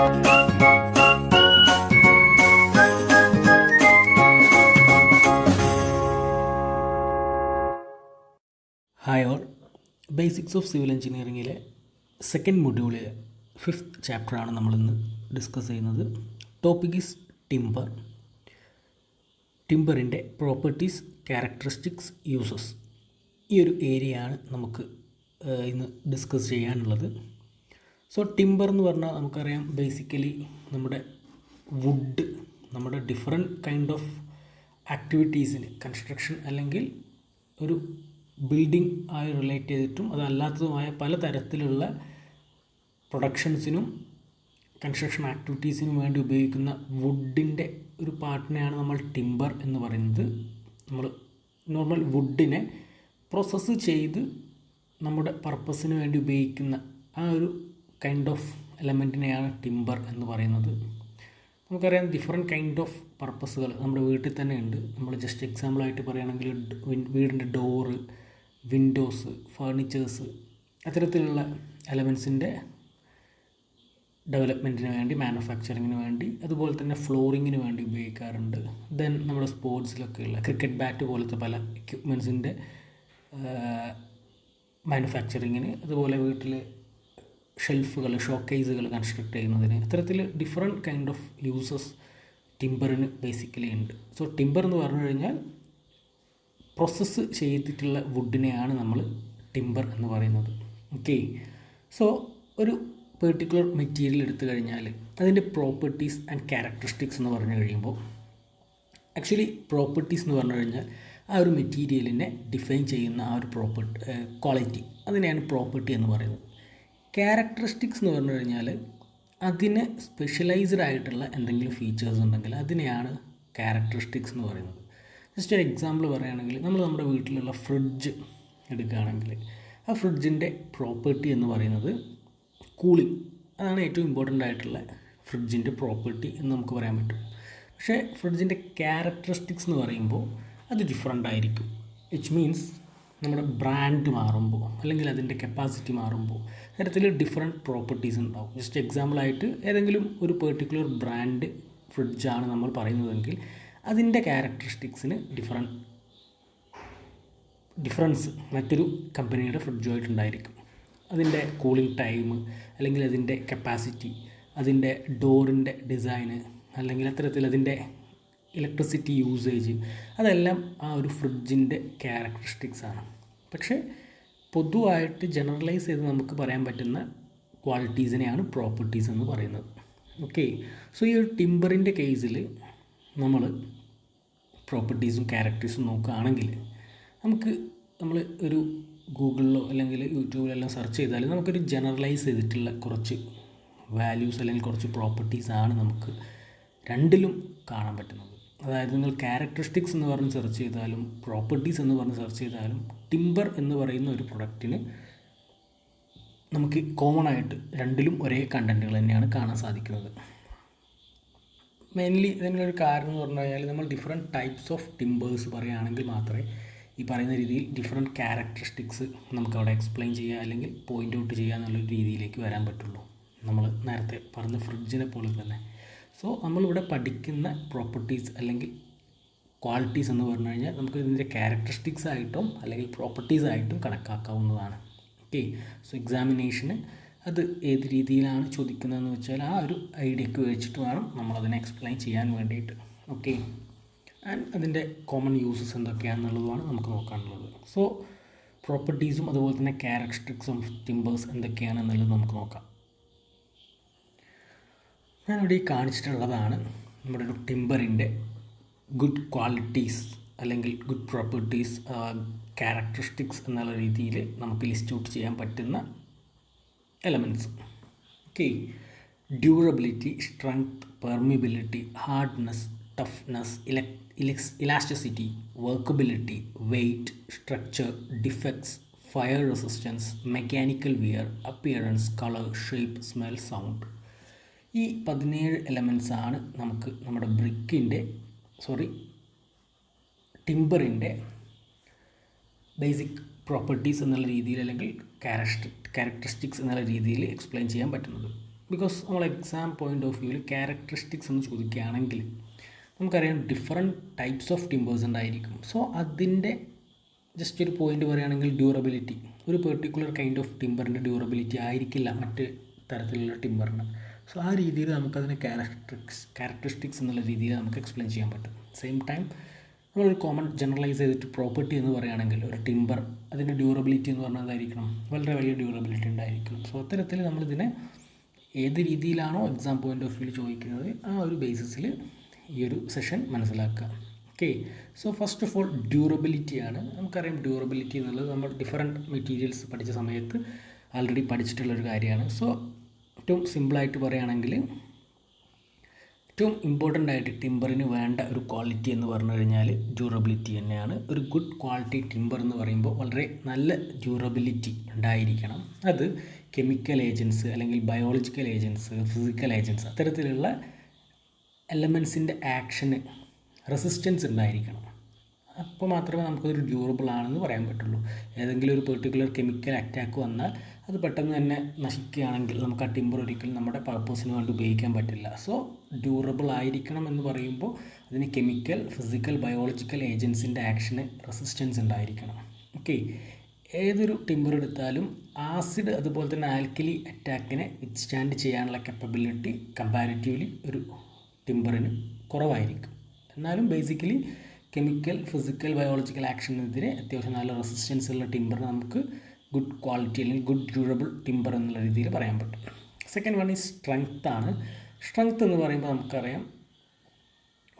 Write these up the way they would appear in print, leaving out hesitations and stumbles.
Hi all, basics of civil എഞ്ചിനീയറിങ്ങിലെ second മൊഡ്യൂളിലെ 5th ചാപ്റ്ററാണ് നമ്മളിന്ന് ഡിസ്കസ് ചെയ്യുന്നത്. ടോപ്പിക് ഈസ് ടിമ്പർ, ടിമ്പറിൻ്റെ പ്രോപ്പർട്ടീസ്, ക്യാരക്ടറിസ്റ്റിക്സ്, യൂസസ്. ഈ ഒരു ഏരിയയാണ് നമുക്ക് ഇന്ന് ഡിസ്കസ് ചെയ്യാനുള്ളത്. സോ ടിമ്പർ എന്ന് പറഞ്ഞാൽ നമുക്കറിയാം, ബേസിക്കലി നമ്മുടെ വുഡ്, നമ്മുടെ ഡിഫറെൻറ്റ് കൈൻഡ് ഓഫ് ആക്ടിവിറ്റീസിന്, കൺസ്ട്രക്ഷൻ അല്ലെങ്കിൽ ഒരു ബിൽഡിംഗ് ആയി റിലേറ്റ് ചെയ്തിട്ടും അതല്ലാത്തതുമായ പലതരത്തിലുള്ള പ്രൊഡക്ഷൻസിനും കൺസ്ട്രക്ഷൻ ആക്ടിവിറ്റീസിനും വേണ്ടി ഉപയോഗിക്കുന്ന വുഡിൻ്റെ ഒരു പാർട്ടിനെയാണ് നമ്മൾ ടിമ്പർ എന്ന് പറയുന്നത്. നമ്മൾ നോർമൽ വുഡിനെ പ്രോസസ്സ് ചെയ്ത് നമ്മുടെ പർപ്പസിന് വേണ്ടി ഉപയോഗിക്കുന്ന ആ ഒരു കൈൻഡ് ഓഫ് എലമെൻറ്റിനെയാണ് ടിമ്പർ എന്ന് പറയുന്നത്. നമുക്കറിയാം, ഡിഫറെൻറ്റ് കൈൻഡ് ഓഫ് പർപ്പസുകൾ നമ്മുടെ വീട്ടിൽ തന്നെ ഉണ്ട്. നമ്മൾ ജസ്റ്റ് എക്സാമ്പിളായിട്ട് പറയുകയാണെങ്കിൽ വീടിൻ്റെ ഡോറ്, വിൻഡോസ്, ഫർണിച്ചേഴ്സ്, അത്തരത്തിലുള്ള എലമെൻസിൻ്റെ ഡെവലപ്മെൻറ്റിന് വേണ്ടി, മാനുഫാക്ചറിങ്ങിന് വേണ്ടി, അതുപോലെ തന്നെ ഫ്ലോറിങ്ങിന് വേണ്ടി ഉപയോഗിക്കാറുണ്ട്. ദെൻ നമ്മുടെ സ്പോർട്സിലൊക്കെയുള്ള ക്രിക്കറ്റ് ബാറ്റ് പോലത്തെ പല എക്യുപ്മെൻസിൻ്റെ മാനുഫാക്ചറിങ്ങിന്, അതുപോലെ വീട്ടിൽ ഷെൽഫുകൾ, ഷോക്കേസുകൾ കൺസ്ട്രക്ട് ചെയ്യുന്നതിന്, ഇത്തരത്തിൽ ഡിഫറെൻറ്റ് കൈൻഡ് ഓഫ് യൂസസ് ടിമ്പറിന് ബേസിക്കലി ഉണ്ട്. സോ ടിമ്പർ എന്ന് പറഞ്ഞു കഴിഞ്ഞാൽ പ്രോസസ്സ് ചെയ്തിട്ടുള്ള വുഡിനെയാണ് നമ്മൾ ടിമ്പർ എന്ന് പറയുന്നത്. ഓക്കെ, സോ ഒരു പെർട്ടിക്കുലർ മെറ്റീരിയൽ എടുത്തു കഴിഞ്ഞാൽ അതിൻ്റെ പ്രോപ്പർട്ടീസ് ആൻഡ് ക്യാരക്ടറിസ്റ്റിക്സ് എന്ന് പറഞ്ഞു കഴിയുമ്പോൾ, ആക്ച്വലി പ്രോപ്പർട്ടീസ് എന്ന് പറഞ്ഞു കഴിഞ്ഞാൽ ആ ഒരു മെറ്റീരിയലിനെ ഡിഫൈൻ ചെയ്യുന്ന ആ ഒരു ക്വാളിറ്റി, അതിനെയാണ് പ്രോപ്പർട്ടി എന്ന് പറയുന്നത്. ക്യാരക്ടറിസ്റ്റിക്സ് എന്ന് പറഞ്ഞു കഴിഞ്ഞാൽ അതിന് സ്പെഷ്യലൈസ്ഡ് ആയിട്ടുള്ള എന്തെങ്കിലും ഫീച്ചേഴ്സ് ഉണ്ടെങ്കിൽ അതിനെയാണ് ക്യാരക്ടറിസ്റ്റിക്സ് എന്ന് പറയുന്നത്. ജസ്റ്റ് ഒരു എക്സാമ്പിൾ പറയുകയാണെങ്കിൽ, നമ്മൾ നമ്മുടെ വീട്ടിലുള്ള ഫ്രിഡ്ജ് എടുക്കുകയാണെങ്കിൽ ആ ഫ്രിഡ്ജിൻ്റെ പ്രോപ്പർട്ടി എന്ന് പറയുന്നത് കൂളിംഗ്. അതാണ് ഏറ്റവും ഇമ്പോർട്ടൻ്റ് ആയിട്ടുള്ള ഫ്രിഡ്ജിൻ്റെ പ്രോപ്പർട്ടി എന്ന് നമുക്ക് പറയാൻ പറ്റും. പക്ഷേ ഫ്രിഡ്ജിൻ്റെ ക്യാരക്ടറിസ്റ്റിക്സ് എന്ന് പറയുമ്പോൾ അത് ഡിഫറെൻ്റ് ആയിരിക്കും. വിച്ച് മീൻസ് നമ്മുടെ ബ്രാൻഡ് മാറുമ്പോൾ അല്ലെങ്കിൽ അതിൻ്റെ കപ്പാസിറ്റി മാറുമ്പോൾ തരത്തിൽ ഡിഫറെൻറ്റ് പ്രോപ്പർട്ടീസ് ഉണ്ടാവും. ജസ്റ്റ് എക്സാമ്പിളായിട്ട് ഏതെങ്കിലും ഒരു പെർട്ടിക്കുലർ ബ്രാൻഡ് ഫ്രിഡ്ജാണ് നമ്മൾ പറയുന്നതെങ്കിൽ അതിൻ്റെ ക്യാരക്ടറിസ്റ്റിക്സിന് ഡിഫറൻസ് മറ്റൊരു കമ്പനിയുടെ ഫ്രിഡ്ജുമായിട്ടുണ്ടായിരിക്കും. അതിൻ്റെ കൂളിംഗ് ടൈം അല്ലെങ്കിൽ അതിൻ്റെ കപ്പാസിറ്റി, അതിൻ്റെ ഡോറിൻ്റെ ഡിസൈന്, അല്ലെങ്കിൽ അത്തരത്തിൽ അതിൻ്റെ ഇലക്ട്രിസിറ്റി യൂസേജ്, അതെല്ലാം ആ ഒരു ഫ്രിഡ്ജിൻ്റെ ക്യാരക്ടറിസ്റ്റിക്സ് ആണ്. പക്ഷേ പൊതുവായിട്ട് ജനറലൈസ് ചെയ്ത് നമുക്ക് പറയാൻ പറ്റുന്ന ക്വാളിറ്റീസിനെയാണ് പ്രോപ്പർട്ടീസ് എന്ന് പറയുന്നത്. ഓക്കെ, സോ ഈ ഒരു ടിമ്പറിൻ്റെ കേസിൽ നമ്മൾ പ്രോപ്പർട്ടീസും ക്യാരക്ടേഴ്സും നോക്കുകയാണെങ്കിൽ നമ്മൾ ഒരു ഗൂഗിളിലോ അല്ലെങ്കിൽ യൂട്യൂബിലെല്ലാം സെർച്ച് ചെയ്താൽ നമുക്കൊരു ജനറലൈസ് ചെയ്തിട്ടുള്ള കുറച്ച് വാല്യൂസ് അല്ലെങ്കിൽ കുറച്ച് പ്രോപ്പർട്ടീസാണ് നമുക്ക് രണ്ടിലും കാണാൻ പറ്റുന്നത്. അതായത് നിങ്ങൾ ക്യാരക്ടറിസ്റ്റിക്സ് എന്ന് പറഞ്ഞ് സെർച്ച് ചെയ്താലും പ്രോപ്പർട്ടീസ് എന്ന് പറഞ്ഞ് സെർച്ച് ചെയ്താലും ടിമ്പർ എന്ന് പറയുന്ന ഒരു പ്രൊഡക്റ്റിന് നമുക്ക് കോമൺ ആയിട്ട് രണ്ടിലും ഒരേ കണ്ടൻറ്റുകൾ തന്നെയാണ് കാണാൻ സാധിക്കുന്നത്. മെയിൻലി ഇതിനൊരു കാരണം എന്ന് പറഞ്ഞു കഴിഞ്ഞാൽ, നമ്മൾ ഡിഫറെൻറ്റ് ടൈപ്സ് ഓഫ് ടിമ്പേഴ്സ് പറയുകയാണെങ്കിൽ മാത്രമേ ഈ പറയുന്ന രീതിയിൽ ഡിഫറെൻറ്റ് ക്യാരക്ടറിസ്റ്റിക്സ് നമുക്കവിടെ എക്സ്പ്ലെയിൻ ചെയ്യുക അല്ലെങ്കിൽ പോയിൻ്റ് ഔട്ട് ചെയ്യുക എന്നുള്ളൊരു രീതിയിലേക്ക് വരാൻ പറ്റുള്ളൂ. നമ്മൾ നേരത്തെ പറഞ്ഞ ഫ്രിഡ്ജിനെ പോലെ തന്നെ. സോ നമ്മളിവിടെ പഠിക്കുന്ന പ്രോപ്പർട്ടീസ് അല്ലെങ്കിൽ ക്വാളിറ്റീസ് എന്ന് പറഞ്ഞു കഴിഞ്ഞാൽ നമുക്ക് ഇതിൻ്റെ ക്യാരക്ടറിസ്റ്റിക്സ് ആയിട്ടും അല്ലെങ്കിൽ പ്രോപ്പർട്ടീസ് ആയിട്ടും കണക്കാക്കാവുന്നതാണ്. ഓക്കെ, സോ എക്സാമിനേഷന് അത് ഏത് രീതിയിലാണ് ചോദിക്കുന്നതെന്ന് വെച്ചാൽ ആ ഒരു ഐഡിയക്ക് വെച്ചിട്ട് വേണം നമ്മളതിനെ എക്സ്പ്ലെയിൻ ചെയ്യാൻ വേണ്ടിയിട്ട്. ഓക്കെ, ആൻഡ് അതിൻ്റെ കോമൺ യൂസസ് എന്തൊക്കെയാണെന്നുള്ളതുമാണ് നമുക്ക് നോക്കാനുള്ളത്. സോ പ്രോപ്പർട്ടീസും അതുപോലെ തന്നെ ക്യാരക്ടറിസ്റ്റിക്സും ടിമ്പേഴ്സ് എന്തൊക്കെയാണെന്നുള്ളത് നമുക്ക് നോക്കാം. ഞാനിവിടെ ഈ കാണിച്ചിട്ടുള്ളതാണ് നമ്മുടെ ഒരു ടിമ്പറിൻ്റെ ഗുഡ് ക്വാളിറ്റീസ് അല്ലെങ്കിൽ ഗുഡ് പ്രോപ്പർട്ടീസ്, ക്യാരക്ടറിസ്റ്റിക്സ് എന്നുള്ള രീതിയിൽ നമുക്ക് ലിസ്റ്റ് ഔട്ട് ചെയ്യാൻ പറ്റുന്ന elements. Okay, durability, strength, permeability, hardness, toughness, elasticity, workability, weight, structure, defects, fire resistance, mechanical wear, appearance, colour, shape, smell, sound. ഈ 17 എലമെൻറ്റ്സാണ് നമുക്ക് നമ്മുടെ ടിമ്പറിൻ്റെ ബേസിക് പ്രോപ്പർട്ടീസ് എന്നുള്ള രീതിയിൽ അല്ലെങ്കിൽ ക്യാരക്ടറിസ്റ്റിക്സ് എന്നുള്ള രീതിയിൽ എക്സ്പ്ലെയിൻ ചെയ്യാൻ പറ്റുന്നത്. ബിക്കോസ് നമ്മൾ എക്സാം പോയിൻ്റ് ഓഫ് വ്യൂവിൽ ക്യാരക്ടറിസ്റ്റിക്സ് എന്ന് ചോദിക്കുകയാണെങ്കിൽ നമുക്കറിയാം ഡിഫറെൻറ്റ് ടൈപ്സ് ഓഫ് ടിമ്പേഴ്സ് ഉണ്ടായിരിക്കും. സോ അതിൻ്റെ ജസ്റ്റ് ഒരു പോയിൻ്റ് പറയുകയാണെങ്കിൽ ഡ്യൂറബിലിറ്റി, ഒരു പെർട്ടിക്കുലർ കൈൻഡ് ഓഫ് ടിമ്പറിൻ്റെ ഡ്യൂറബിലിറ്റി ആയിരിക്കില്ല മറ്റ് തരത്തിലുള്ള ടിമ്പറിന്. സോ ആ രീതിയിൽ നമുക്കതിനെ ക്യാരക്ടറിസ്റ്റിക്സ് എന്നുള്ള രീതിയിൽ നമുക്ക് എക്സ്പ്ലെയിൻ ചെയ്യാൻ പറ്റും. സെയിം ടൈം നമ്മളൊരു കോമൺ ജനറലൈസ് ചെയ്തിട്ട് പ്രോപ്പർട്ടി എന്ന് പറയുകയാണെങ്കിൽ ഒരു ടിമ്പർ അതിൻ്റെ ഡ്യൂറബിലിറ്റി എന്ന് പറഞ്ഞാൽ എന്തായിരിക്കണം, വളരെ വലിയ ഡ്യൂറബിലിറ്റി ഉണ്ടായിരിക്കണം. സോ അത്തരത്തിൽ നമ്മളിതിനെ ഏത് രീതിയിലാണോ എക്സാം പോയിൻ്റ് ഓഫ് വ്യൂ ചോദിക്കുന്നത് ആ ഒരു ബേസിസിൽ ഈ ഒരു സെഷൻ മനസ്സിലാക്കുക. Okay, so first of all ഡ്യൂറബിലിറ്റിയാണ്. നമുക്കറിയാം ഡ്യൂറബിലിറ്റി എന്നുള്ളത് നമ്മൾ ഡിഫറെൻറ്റ് മെറ്റീരിയൽസ് പഠിച്ച സമയത്ത് ആൾറെഡി പഠിച്ചിട്ടുള്ളൊരു കാര്യമാണ്. സോ ഏറ്റവും സിമ്പിളായിട്ട് പറയുകയാണെങ്കിൽ ഏറ്റവും ഇമ്പോർട്ടൻ്റ് ആയിട്ട് ടിമ്പറിന് വേണ്ട ഒരു ക്വാളിറ്റി എന്ന് പറഞ്ഞു കഴിഞ്ഞാൽ ഡ്യൂറബിലിറ്റി തന്നെയാണ്. ഒരു ഗുഡ് ക്വാളിറ്റി ടിമ്പർ എന്ന് പറയുമ്പോൾ വളരെ നല്ല ഡ്യൂറബിലിറ്റി ഉണ്ടായിരിക്കണം. അത് കെമിക്കൽ ഏജൻസ് അല്ലെങ്കിൽ ബയോളജിക്കൽ ഏജൻസ്, ഫിസിക്കൽ ഏജൻസ് അത്തരത്തിലുള്ള എലമെൻസിൻ്റെ ആക്ഷന് റെസിസ്റ്റൻസ് ഉണ്ടായിരിക്കണം. അപ്പോൾ മാത്രമേ നമുക്കൊരു ഡ്യൂറബിൾ ആണെന്ന് പറയാൻ പറ്റുള്ളൂ. ഏതെങ്കിലും ഒരു പെർട്ടിക്കുലർ കെമിക്കൽ അറ്റാക്ക് വന്നാൽ അത് പെട്ടെന്ന് തന്നെ നശിക്കുകയാണെങ്കിൽ നമുക്ക് ആ ടിമ്പർ ഒരിക്കലും നമ്മുടെ പർപ്പസിന് വേണ്ടി ഉപയോഗിക്കാൻ പറ്റില്ല. സോ ഡ്യൂറബിൾ ആയിരിക്കണം എന്ന് പറയുമ്പോൾ അതിന് കെമിക്കൽ, ഫിസിക്കൽ, ബയോളജിക്കൽ ഏജൻസിൻ്റെ ആക്ഷന് റെസിസ്റ്റൻസ് ഉണ്ടായിരിക്കണം. ഓക്കെ, ഏതൊരു ടിമ്പർ എടുത്താലും ആസിഡ് അതുപോലെ തന്നെ ആൽക്കലി അറ്റാക്കിനെ വിത്ത്സ്റ്റാൻഡ് ചെയ്യാനുള്ള കപ്പബിലിറ്റി കമ്പാരിറ്റീവ്ലി ഒരു ടിമ്പറിന് കുറവായിരിക്കും. എന്നാലും ബേസിക്കലി കെമിക്കൽ, ഫിസിക്കൽ, ബയോളജിക്കൽ ആക്ഷനെതിരെ അത്യാവശ്യം നല്ല റെസിസ്റ്റൻസ് ഉള്ള ടിമ്പറിന് നമുക്ക് ഗുഡ് ക്വാളിറ്റി അല്ലെങ്കിൽ ഗുഡ് ഡ്യൂറബിൾ ടിമ്പർ എന്നുള്ള രീതിയിൽ പറയാൻ പറ്റും. സെക്കൻഡ് വൺ ഈസ് സ്ട്രെങ്ത് ആണ്. സ്ട്രെങ്ത് എന്ന് പറയുമ്പോൾ നമുക്കറിയാം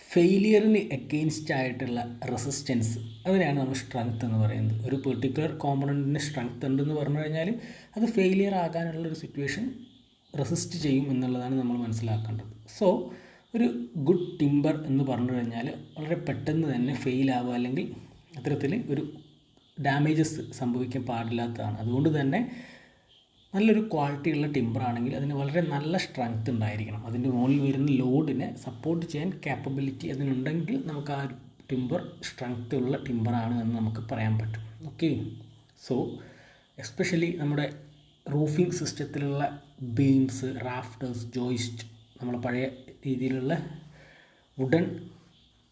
ഫെയിലിയറിന് എഗെയിൻസ്റ്റ് ആയിട്ടുള്ള റെസിസ്റ്റൻസ്, അതിനെയാണ് നമ്മൾ സ്ട്രെങ്ത് എന്ന് പറയുന്നത്. ഒരു പെർട്ടിക്കുലർ കോമ്പണൻറ്റിന് സ്ട്രെങ്ത് ഉണ്ടെന്ന് പറഞ്ഞു കഴിഞ്ഞാൽ അത് ഫെയിലിയർ ആകാനുള്ളൊരു സിറ്റുവേഷൻ റെസിസ്റ്റ് ചെയ്യും എന്നുള്ളതാണ് നമ്മൾ മനസ്സിലാക്കേണ്ടത്. സോ ഒരു ഗുഡ് ടിമ്പർ എന്ന് പറഞ്ഞു കഴിഞ്ഞാൽ വളരെ പെട്ടെന്ന് തന്നെ ഫെയിലാവുക അല്ലെങ്കിൽ അത്തരത്തിൽ ഒരു ഡാമേജസ് സംഭവിക്കാൻ പാടില്ലാത്തതാണ്. അതുകൊണ്ട് തന്നെ നല്ലൊരു ക്വാളിറ്റി ഉള്ള ടിമ്പർ ആണെങ്കിൽ അതിന് വളരെ നല്ല സ്ട്രെങ്ത് ഉണ്ടായിരിക്കണം. അതിൻ്റെ മുകളിൽ വരുന്ന ലോഡിനെ സപ്പോർട്ട് ചെയ്യാൻ കാപ്പബിലിറ്റി അതിനുണ്ടെങ്കിൽ നമുക്ക് ആ ടിമ്പർ സ്ട്രെങ്ത് ഉള്ള ടിമ്പറാണ് എന്ന് നമുക്ക് പറയാൻ പറ്റും. ഓക്കെ, സോ എസ്പെഷ്യലി നമ്മുടെ റൂഫിംഗ് സിസ്റ്റത്തിലുള്ള ബീംസ്, റാഫ്റ്റേഴ്സ്, ജോയിസ്റ്റ്, നമ്മൾ പഴയ രീതിയിലുള്ള വുഡൻ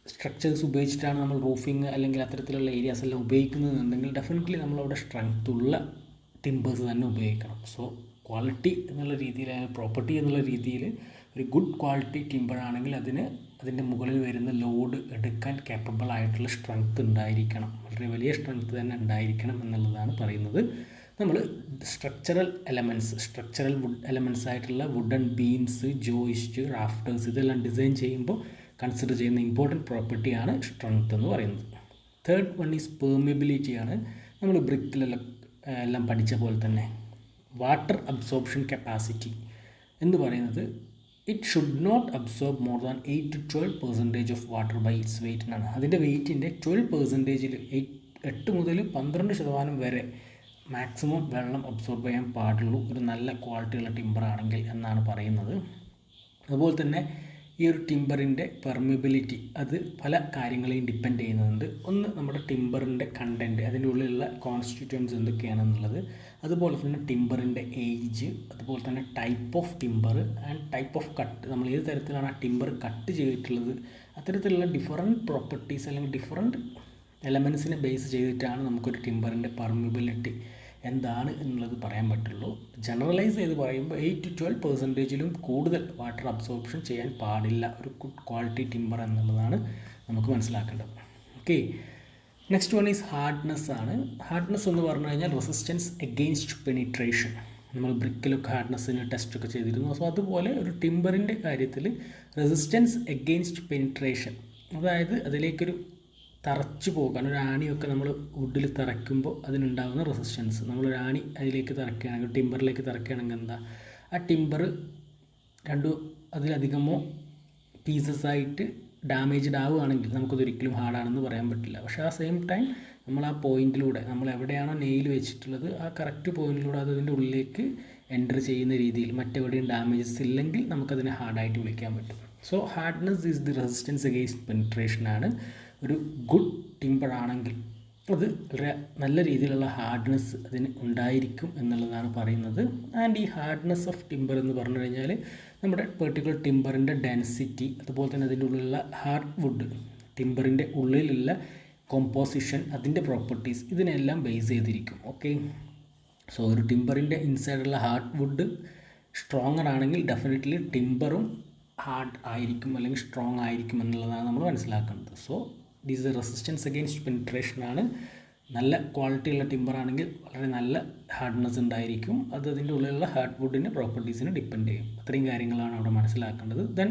സ്ട്രക്ചേഴ്സ് ഉപയോഗിച്ചിട്ടാണ് നമ്മൾ റൂഫിങ് അല്ലെങ്കിൽ അത്തരത്തിലുള്ള ഏരിയാസ് എല്ലാം ഉപയോഗിക്കുന്നതെന്നുണ്ടെങ്കിൽ ഡെഫിനറ്റ്ലി നമ്മളവിടെ സ്ട്രെങ്ത് ഉള്ള ടിമ്പേഴ്സ് തന്നെ ഉപയോഗിക്കണം. സോ ക്വാളിറ്റി എന്നുള്ള രീതിയിൽ, പ്രോപ്പർട്ടി എന്നുള്ള രീതിയിൽ ഒരു ഗുഡ് ക്വാളിറ്റി ടിമ്പർ ആണെങ്കിൽ അതിൻ്റെ മുകളിൽ വരുന്ന ലോഡ് എടുക്കാൻ കേപ്പബിൾ ആയിട്ടുള്ള സ്ട്രെങ്ത് ഉണ്ടായിരിക്കണം. വളരെ വലിയ സ്ട്രെങ്ത് തന്നെ ഉണ്ടായിരിക്കണം എന്നുള്ളതാണ് പറയുന്നത്. നമ്മൾ സ്ട്രക്ചറൽ വുഡ് എലമെൻറ്റ്സ് ആയിട്ടുള്ള വുഡൻ ബീംസ്, ജോയിസ്റ്റ്, റാഫ്റ്റേഴ്സ് ഇതെല്ലാം ഡിസൈൻ ചെയ്യുമ്പോൾ കൺസിഡർ ചെയ്യുന്ന ഇമ്പോർട്ടൻറ്റ് പ്രോപ്പർട്ടിയാണ് സ്ട്രെങ്ത് എന്ന് പറയുന്നത്. തേർഡ് വൺ ഈസ് പെർമിയബിലിറ്റിയാണ്. നമ്മൾ ബ്രിക്കിലെല്ലാം എല്ലാം പഠിച്ച പോലെ തന്നെ വാട്ടർ അബ്സോർപ്ഷൻ കപ്പാസിറ്റി എന്ന് പറയുന്നത് it should not absorb more than 8 to 12% of water by its weight എന്നാണ്. അതിൻ്റെ വെയ്റ്റിൻ്റെ 12% 8 മുതൽ 12% വരെ മാക്സിമം വെള്ളം അബ്സോർബ് ചെയ്യാൻ പാടുള്ളൂ ഒരു നല്ല ക്വാളിറ്റിയുള്ള ടിമ്പർ ആണെങ്കിൽ എന്നാണ് പറയുന്നത്. അതുപോലെ തന്നെ ഈ ഒരു ടിമ്പറിൻ്റെ പെർമിബിലിറ്റി അത് പല കാര്യങ്ങളെയും ഡിപ്പെൻഡ് ചെയ്യുന്നുണ്ട്. ഒന്ന് നമ്മുടെ ടിമ്പറിൻ്റെ കണ്ടൻറ്റ്, അതിൻ്റെ ഉള്ളിലുള്ള കോൺസ്റ്റിറ്റ്യൂവൻസ് എന്തൊക്കെയാണെന്നുള്ളത്, അതുപോലെ തന്നെ ടിമ്പറിൻ്റെ ഏജ്, അതുപോലെ തന്നെ type of timber and type off cut, നമ്മൾ ഏത് തരത്തിലാണ് ആ ടിമ്പർ കട്ട് ചെയ്തിട്ടുള്ളത്, അത്തരത്തിലുള്ള ഡിഫറൻറ്റ് പ്രോപ്പർട്ടീസ് അല്ലെങ്കിൽ ഡിഫറൻറ്റ് എലമെൻസിനെ ബേസ് ചെയ്തിട്ടാണ് നമുക്കൊരു ടിമ്പറിൻ്റെ പെർമിബിലിറ്റി എന്താണ് എന്നുള്ളത് പറയാൻ പറ്റുള്ളൂ. ജനറലൈസ് ചെയ്ത് പറയുമ്പോൾ 8 to 12% കൂടുതൽ വാട്ടർ അബ്സോർപ്ഷൻ ചെയ്യാൻ പാടില്ല ഒരു ഗുഡ് ക്വാളിറ്റി ടിമ്പർ എന്നുള്ളതാണ് നമുക്ക് മനസ്സിലാക്കേണ്ടത്. Okay, next one is hardness ആണ്. ഹാർഡ്നെസ് എന്ന് പറഞ്ഞു കഴിഞ്ഞാൽ റെസിസ്റ്റൻസ് എഗെയിൻസ്റ്റ് പെനിട്രേഷൻ. നമ്മൾ ബ്രിക്കിലൊക്കെ ഹാർഡ്നെസ്സിന് ടെസ്റ്റൊക്കെ ചെയ്തിരുന്നു. സോ അതുപോലെ ഒരു ടിമ്പറിൻ്റെ കാര്യത്തിൽ റെസിസ്റ്റൻസ് എഗെയിൻസ്റ്റ് പെനിട്രേഷൻ, അതായത് അതിലേക്കൊരു തറച്ചു പോകാൻ, ഒരു ആണിയൊക്കെ നമ്മൾ വുഡിൽ തറയ്ക്കുമ്പോൾ അതിനുണ്ടാകുന്ന റെസിസ്റ്റൻസ്, നമ്മളൊരു ആണി അതിലേക്ക് തറയ്ക്കുകയാണെങ്കിൽ, ടിമ്പറിലേക്ക് തറയ്ക്കുകയാണെങ്കിൽ എന്താ, ആ ടിമ്പർ അതിലധികമോ പീസസ് ആയിട്ട് ഡാമേജ്ഡ് ആവുകയാണെങ്കിൽ നമുക്കതൊരിക്കലും ഹാർഡാണെന്ന് പറയാൻ പറ്റില്ല. പക്ഷേ ആ സെയിം ടൈം നമ്മൾ ആ പോയിൻറ്റിലൂടെ, നമ്മൾ എവിടെയാണോ നെയിൽ വെച്ചിട്ടുള്ളത് ആ കറക്റ്റ് പോയിൻറ്റിലൂടെ അതിൻ്റെ ഉള്ളിലേക്ക് എൻ്റർ ചെയ്യുന്ന രീതിയിൽ മറ്റെവിടെയും ഡാമേജസ് ഇല്ലെങ്കിൽ നമുക്കതിനെ ഹാർഡായിട്ട് വിളിക്കാൻ പറ്റും. So hardness is the resistance against penetration ആണ് ഒരു ഗുഡ് ടിമ്പർ ആണെങ്കിൽ അത് വളരെ നല്ല രീതിയിലുള്ള ഹാർഡ്നെസ് അതിന് ഉണ്ടായിരിക്കും എന്നുള്ളതാണ് പറയുന്നത്. ആൻഡ് ഈ ഹാർഡ്നെസ് ഓഫ് ടിമ്പർ എന്ന് പറഞ്ഞു കഴിഞ്ഞാൽ നമ്മുടെ പെർട്ടിക്കുലർ ടിമ്പറിൻ്റെ ഡെൻസിറ്റി, അതുപോലെ തന്നെ അതിൻ്റെ ഉള്ളിലുള്ള ഹാർഡ് വുഡ്, ടിമ്പറിൻ്റെ ഉള്ളിലുള്ള കോമ്പോസിഷൻ, അതിൻ്റെ പ്രോപ്പർട്ടീസ്, ഇതിനെല്ലാം ബേസ് ചെയ്തിരിക്കും. ഓക്കെ, സോ ഒരു ടിമ്പറിൻ്റെ ഇൻസൈഡുള്ള ഹാർഡ് വുഡ് സ്ട്രോങ്ങർ ആണെങ്കിൽ ഡെഫിനറ്റ്ലി ടിമ്പറും ഹാർഡ് ആയിരിക്കും അല്ലെങ്കിൽ സ്ട്രോങ് ആയിരിക്കും എന്നുള്ളതാണ് നമ്മൾ മനസ്സിലാക്കുന്നത്. So this resistance against penetration ആണ്. നല്ല ക്വാളിറ്റി ഉള്ള ടിമ്പർ ആണെങ്കിൽ വളരെ നല്ല ഹാർഡ്നെസ് ഉണ്ടായിരിക്കും. അത് അതിൻ്റെ ഉള്ളിലുള്ള ഹാർഡ് വുഡിൻ്റെ പ്രോപ്പർട്ടീസിനെ ഡിപ്പെൻഡ് ചെയ്യും. അത്രയും കാര്യങ്ങളാണ് അവിടെ മനസ്സിലാക്കേണ്ടത്. ദെൻ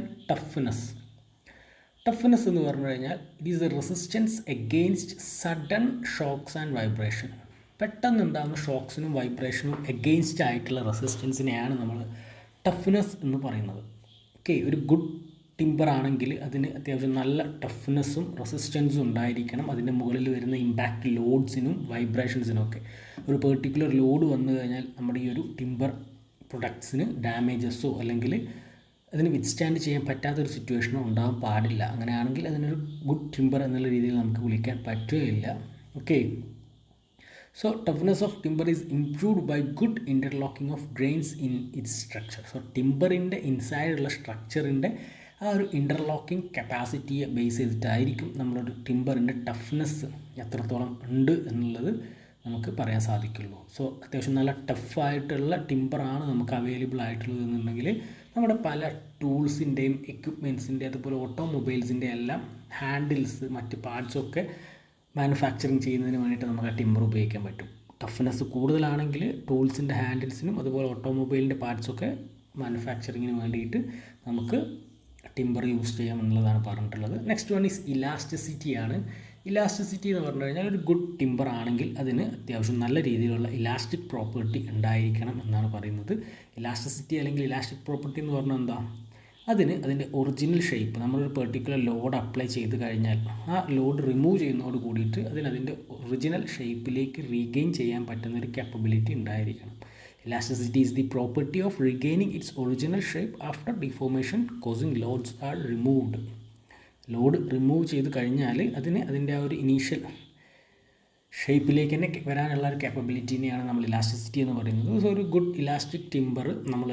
ടഫ്നെസ് എന്ന് പറഞ്ഞു കഴിഞ്ഞാൽ it is a resistance against sudden shocks and vibration. പെട്ടെന്ന് ഉണ്ടാകുന്ന ഷോക്സിനും വൈബ്രേഷനും എഗെയിൻസ്റ്റ് ആയിട്ടുള്ള റെസിസ്റ്റൻസിനെയാണ് നമ്മൾ ടഫ്നെസ് എന്ന് പറയുന്നത്. ഓക്കെ, ഒരു ഗുഡ് ടിമ്പർ ആണെങ്കിൽ അതിന് അത്യാവശ്യം നല്ല ടഫ്നെസ്സും റെസിസ്റ്റൻസും ഉണ്ടായിരിക്കണം. അതിൻ്റെ മുകളിൽ വരുന്ന ഇമ്പാക്റ്റ് ലോഡ്സിനും വൈബ്രേഷൻസിനും ഒക്കെ. ഒരു പെർട്ടിക്കുലർ ലോഡ് വന്നു കഴിഞ്ഞാൽ നമ്മുടെ ഈ ഒരു ടിമ്പർ പ്രൊഡക്ട്സിന് ഡാമേജസോ അല്ലെങ്കിൽ അതിന് വിത്ത്സ്റ്റാൻഡ് ചെയ്യാൻ പറ്റാത്തൊരു സിറ്റുവേഷനോ ഉണ്ടാകാൻ പാടില്ല. അങ്ങനെയാണെങ്കിൽ അതിനൊരു ഗുഡ് ടിമ്പർ എന്നുള്ള രീതിയിൽ നമുക്ക് വിളിക്കാൻ പറ്റുകയില്ല. Okay, so toughness of timber is improved by good interlocking of grains in its structure. So ടിമ്പറിൻ്റെ ഇൻസൈഡുള്ള സ്ട്രക്ചറിൻ്റെ ആ ഒരു ഇൻ്റർലോക്കിംഗ് കപ്പാസിറ്റിയെ ബേസ് ചെയ്തിട്ടായിരിക്കും നമ്മളൊരു ടിമ്പറിൻ്റെ ടഫ്നെസ് എത്രത്തോളം ഉണ്ട് എന്നുള്ളത് നമുക്ക് പറയാൻ സാധിക്കുള്ളൂ. സോ അത്യാവശ്യം നല്ല ടഫായിട്ടുള്ള ടിമ്പറാണ് നമുക്ക് അവൈലബിൾ ആയിട്ടുള്ളത് എന്നുണ്ടെങ്കിൽ നമ്മുടെ പല ടൂൾസിൻ്റെയും എക്യുപ്മെൻറ്റ്സിൻ്റെ അതുപോലെ ഓട്ടോമൊബൈൽസിൻ്റെ എല്ലാം ഹാൻഡിൽസ്, മറ്റ് പാർട്സൊക്കെ മാനുഫാക്ചറിങ് ചെയ്യുന്നതിന് വേണ്ടിയിട്ട് നമുക്ക് ആ ടിമ്പർ ഉപയോഗിക്കാൻ പറ്റും. ടഫ്നെസ് കൂടുതലാണെങ്കിൽ ടൂൾസിൻ്റെ ഹാൻഡിൽസിനും അതുപോലെ ഓട്ടോമൊബൈലിൻ്റെ പാർട്സൊക്കെ മാനുഫാക്ചറിങ്ങിന് വേണ്ടിയിട്ട് നമുക്ക് ടിമ്പർ യൂസ് ചെയ്യാം എന്നുള്ളതാണ് പറഞ്ഞിട്ടുള്ളത്. നെക്സ്റ്റ് വൺ ഈസ് ഇലാസ്റ്റിസിറ്റി ആണ്. ഇലാസ്റ്റിസിറ്റി എന്ന് പറഞ്ഞു കഴിഞ്ഞാൽ ഒരു ഗുഡ് ടിമ്പർ ആണെങ്കിൽ അതിന് അത്യാവശ്യം നല്ല രീതിയിലുള്ള ഇലാസ്റ്റിക് പ്രോപ്പർട്ടി ഉണ്ടായിരിക്കണം എന്നാണ് പറയുന്നത്. ഇലാസ്റ്റിസിറ്റി അല്ലെങ്കിൽ ഇലാസ്റ്റിക് പ്രോപ്പർട്ടി എന്ന് പറഞ്ഞാൽ എന്താ? അതിന് അതിൻ്റെ ഒറിജിനൽ ഷേപ്പ്, നമ്മളൊരു പെർട്ടിക്കുലർ ലോഡ് അപ്ലൈ ചെയ്ത് കഴിഞ്ഞാൽ ആ ലോഡ് റിമൂവ് ചെയ്യുന്നതോട് കൂടിയിട്ട് അതിൻ്റെ ഒറിജിനൽ ഷേപ്പിലേക്ക് റീഗെയിൻ ചെയ്യാൻ പറ്റുന്നൊരു കാപ്പബിലിറ്റി ഉണ്ടായിരിക്കണം. Elasticity is the property of regaining its original shape after deformation causing loads are removed. Load remove ചെയ്ത് കഴിഞ്ഞാൽ അതിൻ്റെ ആ ഒരു ഇനീഷ്യൽ ഷേപ്പിലേക്ക് തന്നെ വരാനുള്ള ഒരു കാപ്പബിലിറ്റിനെയാണ് നമ്മൾ ഇലാസ്റ്റിസിറ്റി എന്ന് പറയുന്നത്. സോ ഒരു ഗുഡ് ഇലാസ്റ്റിക് ടിമ്പർ നമ്മൾ